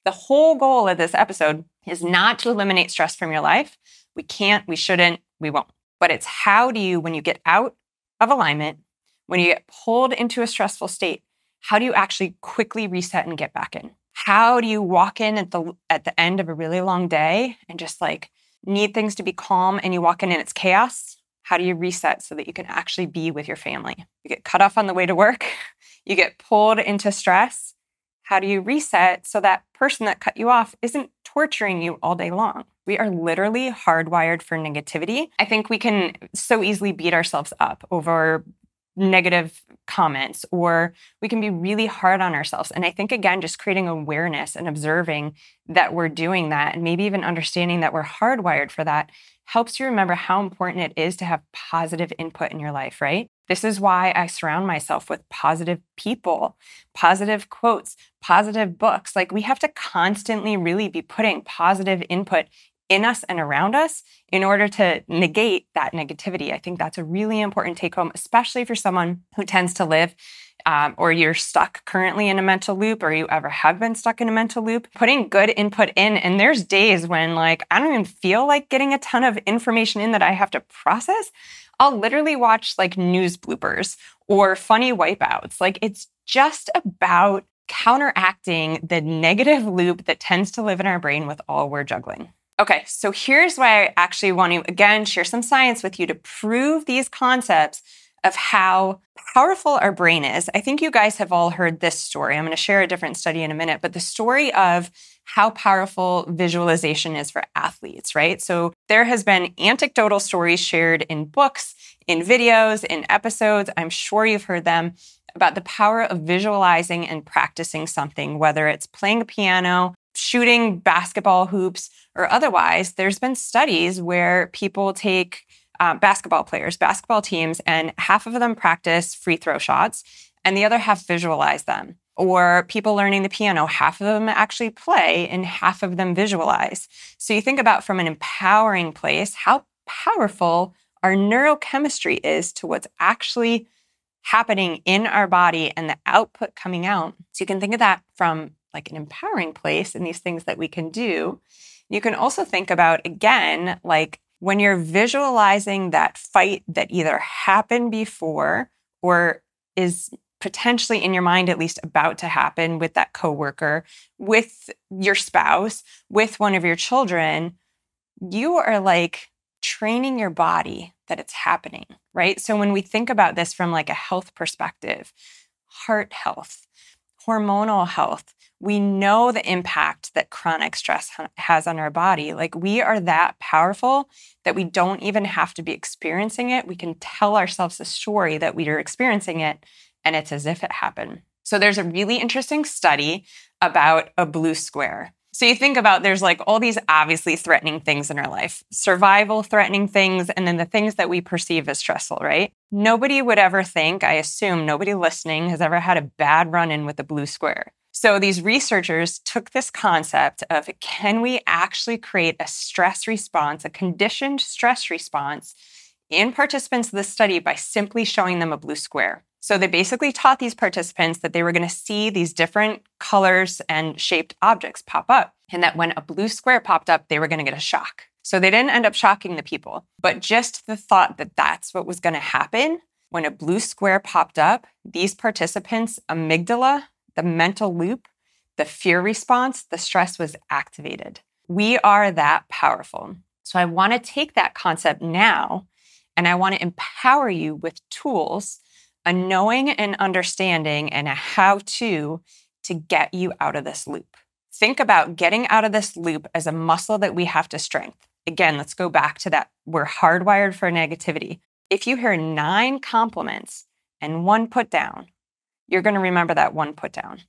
The whole goal of this episode is not to eliminate stress from your life. We can't, we shouldn't, we won't. But it's how do you, when you get out of alignment, when you get pulled into a stressful state, how do you actually quickly reset and get back in? How do you walk in at the end of a really long day and just like need things to be calm and you walk in and it's chaos? How do you reset so that you can actually be with your family? You get cut off on the way to work. You get pulled into stress. How do you reset so that person that cut you off isn't torturing you all day long? We are literally hardwired for negativity. I think we can so easily beat ourselves up over negative comments, or we can be really hard on ourselves. And I think, again, just creating awareness and observing that we're doing that, and maybe even understanding that we're hardwired for that, helps you remember how important it is to have positive input in your life, right? This is why I surround myself with positive people, positive quotes, positive books. Like, we have to constantly really be putting positive input in us and around us in order to negate that negativity. I think that's a really important take home, especially for someone who tends to live or you're stuck currently in a mental loop, or you ever have been stuck in a mental loop. Putting good input in, and there's days when like I don't even feel like getting a ton of information in that I have to process. I'll literally watch like news bloopers or funny wipeouts. Like, it's just about counteracting the negative loop that tends to live in our brain with all we're juggling. Okay, so here's why I actually want to, again, share some science with you to prove these concepts of how powerful our brain is. I think you guys have all heard this story. I'm going to share a different study in a minute, but the story of how powerful visualization is for athletes, right? So there has been anecdotal stories shared in books, in videos, in episodes. I'm sure you've heard them about the power of visualizing and practicing something, whether it's playing a piano, shooting basketball hoops, or otherwise. There's been studies where people take basketball players, basketball teams, and half of them practice free throw shots and the other half visualize them. Or people learning the piano, half of them actually play and half of them visualize. So you think about, from an empowering place, how powerful our neurochemistry is to what's actually happening in our body and the output coming out. So you can think of that from like an empowering place and these things that we can do. You can also think about, again, like when you're visualizing that fight that either happened before or is potentially in your mind at least about to happen with that coworker, with your spouse, with one of your children, you are like training your body that it's happening, right? So when we think about this from like a health perspective, heart health, hormonal health, we know the impact that chronic stress has on our body. Like, we are that powerful that we don't even have to be experiencing it. We can tell ourselves a story that we are experiencing it, and it's as if it happened. So there's a really interesting study about a blue square. So you think about, there's like all these obviously threatening things in our life, survival threatening things, and then the things that we perceive as stressful, right? Nobody would ever think, I assume nobody listening has ever had a bad run-in with a blue square. So these researchers took this concept of, can we actually create a stress response, a conditioned stress response in participants of the study by simply showing them a blue square. So they basically taught these participants that they were going to see these different colors and shaped objects pop up, and that when a blue square popped up, they were going to get a shock. So they didn't end up shocking the people, but just the thought that that's what was going to happen when a blue square popped up, these participants' amygdala, the mental loop, the fear response, the stress was activated. We are that powerful. So I want to take that concept now, and I want to empower you with tools, a knowing and understanding, and a how-to get you out of this loop. Think about getting out of this loop as a muscle that we have to strengthen. Again, let's go back to that. We're hardwired for negativity. If you hear 9 compliments and 1 put down, you're going to remember that 1 put down,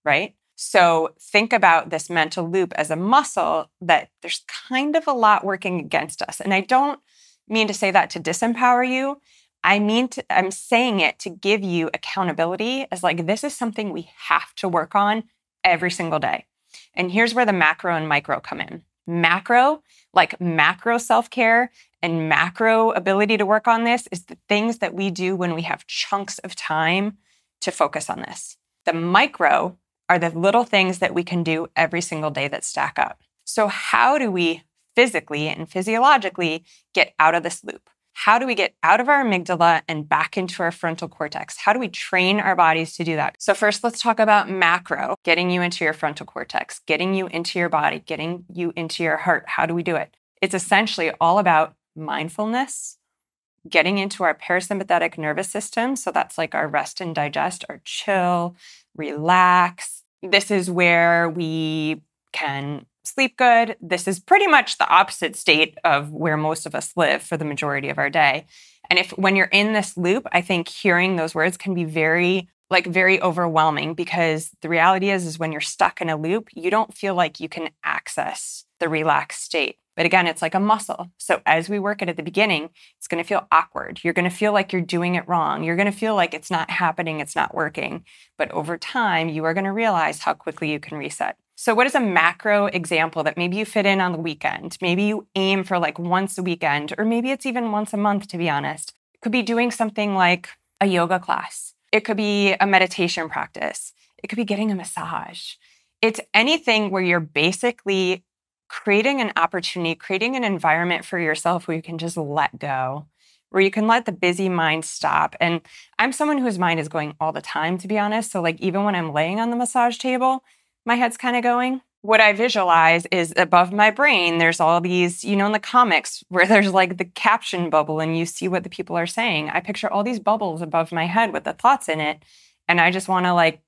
right? So think about this mental loop as a muscle that there's kind of a lot working against us. And I don't mean to say that to disempower you. I'm saying it to give you accountability as like, this is something we have to work on every single day. And here's where the macro and micro come in. Macro, like macro self-care and macro ability to work on this, is the things that we do when we have chunks of time to focus on this. The micro are the little things that we can do every single day that stack up. So how do we physically and physiologically get out of this loop? How do we get out of our amygdala and back into our frontal cortex? How do we train our bodies to do that? So first, let's talk about macro, getting you into your frontal cortex, getting you into your body, getting you into your heart. How do we do it? It's essentially all about mindfulness, getting into our parasympathetic nervous system. So that's like our rest and digest, our chill, relax. This is where we can sleep good. This is pretty much the opposite state of where most of us live for the majority of our day. And when you're in this loop, I think hearing those words can be very overwhelming, because the reality is when you're stuck in a loop, you don't feel like you can access the relaxed state. But again, it's like a muscle. So as we work it at the beginning, it's going to feel awkward. You're going to feel like you're doing it wrong. You're going to feel like it's not happening, it's not working. But over time, you are going to realize how quickly you can reset. So what is a macro example that maybe you fit in on the weekend? Maybe you aim for like once a weekend, or maybe it's even once a month, to be honest. It could be doing something like a yoga class. It could be a meditation practice. It could be getting a massage. It's anything where you're basically creating an opportunity, creating an environment for yourself where you can just let go, where you can let the busy mind stop. And I'm someone whose mind is going all the time, to be honest. So like even when I'm laying on the massage table, my head's kind of going. What I visualize is above my brain, there's all these, in the comics where there's like the caption bubble and you see what the people are saying. I picture all these bubbles above my head with the thoughts in it. And I just want to like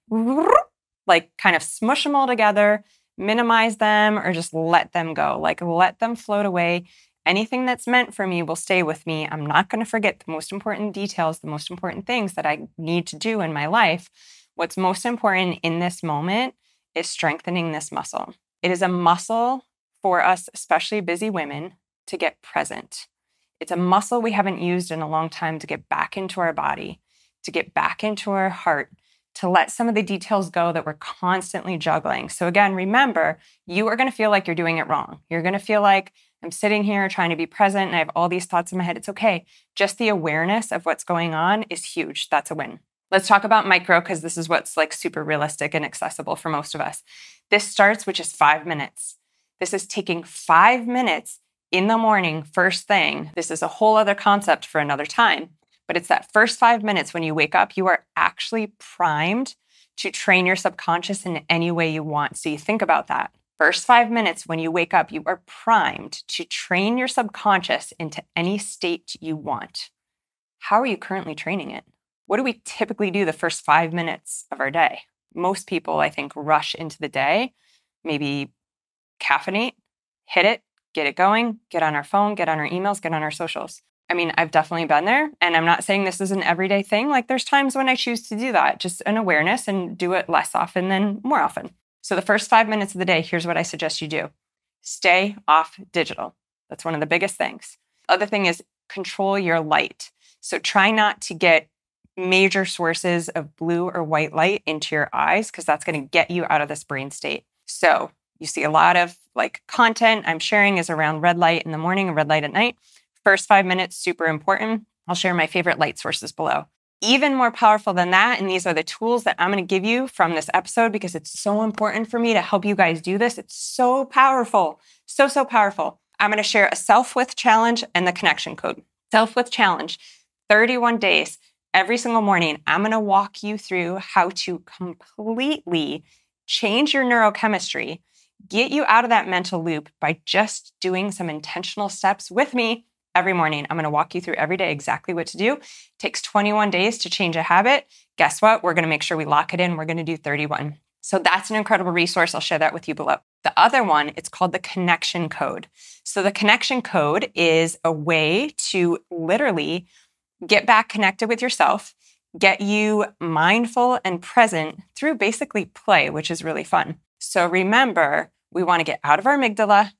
kind of smush them all together, minimize them, or just let them go, like let them float away. Anything that's meant for me will stay with me. I'm not going to forget the most important details, the most important things that I need to do in my life. What's most important in this moment is strengthening this muscle. It is a muscle for us, especially busy women, to get present. It's a muscle we haven't used in a long time to get back into our body, to get back into our heart, to let some of the details go that we're constantly juggling. So again, remember, you are going to feel like you're doing it wrong. You're going to feel like I'm sitting here trying to be present and I have all these thoughts in my head. It's okay. Just the awareness of what's going on is huge. That's a win. Let's talk about micro, because this is what's like super realistic and accessible for most of us. This starts with just 5 minutes. This is taking 5 minutes in the morning, first thing. This is a whole other concept for another time, but it's that first 5 minutes when you wake up, you are actually primed to train your subconscious in any way you want. So you think about that. First 5 minutes when you wake up, you are primed to train your subconscious into any state you want. How are you currently training it? What do we typically do the first 5 minutes of our day? Most people, I think, rush into the day, maybe caffeinate, hit it, get it going, get on our phone, get on our emails, get on our socials. I mean, I've definitely been there, and I'm not saying this is an everyday thing. Like there's times when I choose to do that, just an awareness, and do it less often than more often. So the first 5 minutes of the day, here's what I suggest you do. Stay off digital. That's one of the biggest things. Other thing is control your light. So try not to get major sources of blue or white light into your eyes, because that's going to get you out of this brain state. So you see a lot of like content I'm sharing is around red light in the morning and red light at night. First 5 minutes, super important. I'll share my favorite light sources below. Even more powerful than that, and these are the tools that I'm going to give you from this episode because it's so important for me to help you guys do this. It's so powerful, so powerful. I'm going to share a self-with challenge and the connection code. Self-with challenge, 31 days. Every single morning, I'm going to walk you through how to completely change your neurochemistry, get you out of that mental loop by just doing some intentional steps with me every morning. I'm going to walk you through every day exactly what to do. It takes 21 days to change a habit. Guess what? We're going to make sure we lock it in. We're going to do 31. So that's an incredible resource. I'll share that with you below. The other one, it's called the connection code. So the connection code is a way to literally get back connected with yourself, get you mindful and present through basically play, which is really fun. So remember, we want to get out of our amygdala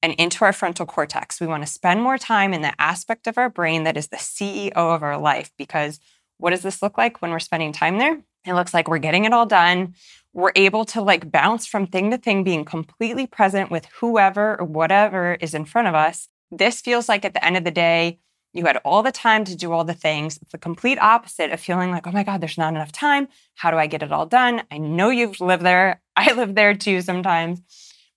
and into our frontal cortex. We want to spend more time in the aspect of our brain that is the CEO of our life, because what does this look like when we're spending time there? It looks like we're getting it all done. We're able to like bounce from thing to thing, being completely present with whoever or whatever is in front of us. This feels like at the end of the day, You had all the time to do all the things. It's the complete opposite of feeling like, oh my God, there's not enough time. How do I get it all done? I know you've lived there. I live there too sometimes.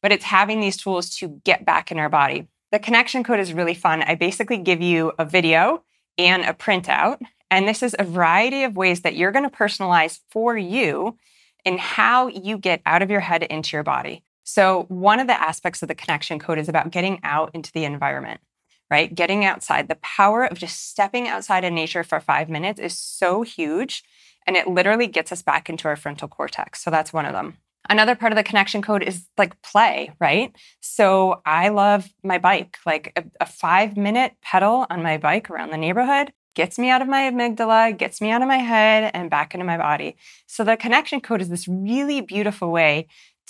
But it's having these tools to get back in our body. The connection code is really fun. I basically give you a video and a printout. And this is a variety of ways that you're going to personalize for you in how you get out of your head into your body. So one of the aspects of the connection code is about getting out into the environment, right? Getting outside. The power of just stepping outside in nature for 5 minutes is so huge. And it literally gets us back into our frontal cortex. So that's one of them. Another part of the connection code is like play, right? So I love my bike. Like a 5-minute pedal on my bike around the neighborhood gets me out of my amygdala, gets me out of my head and back into my body. So the connection code is this really beautiful way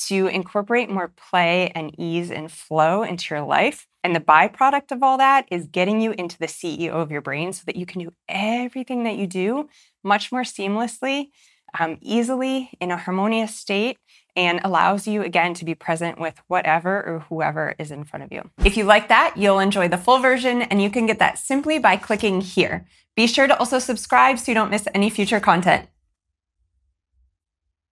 to incorporate more play and ease and flow into your life. And the byproduct of all that is getting you into the CEO of your brain so that you can do everything that you do much more seamlessly, easily, in a harmonious state, and allows you, again, to be present with whatever or whoever is in front of you. If you like that, you'll enjoy the full version, and you can get that simply by clicking here. Be sure to also subscribe so you don't miss any future content.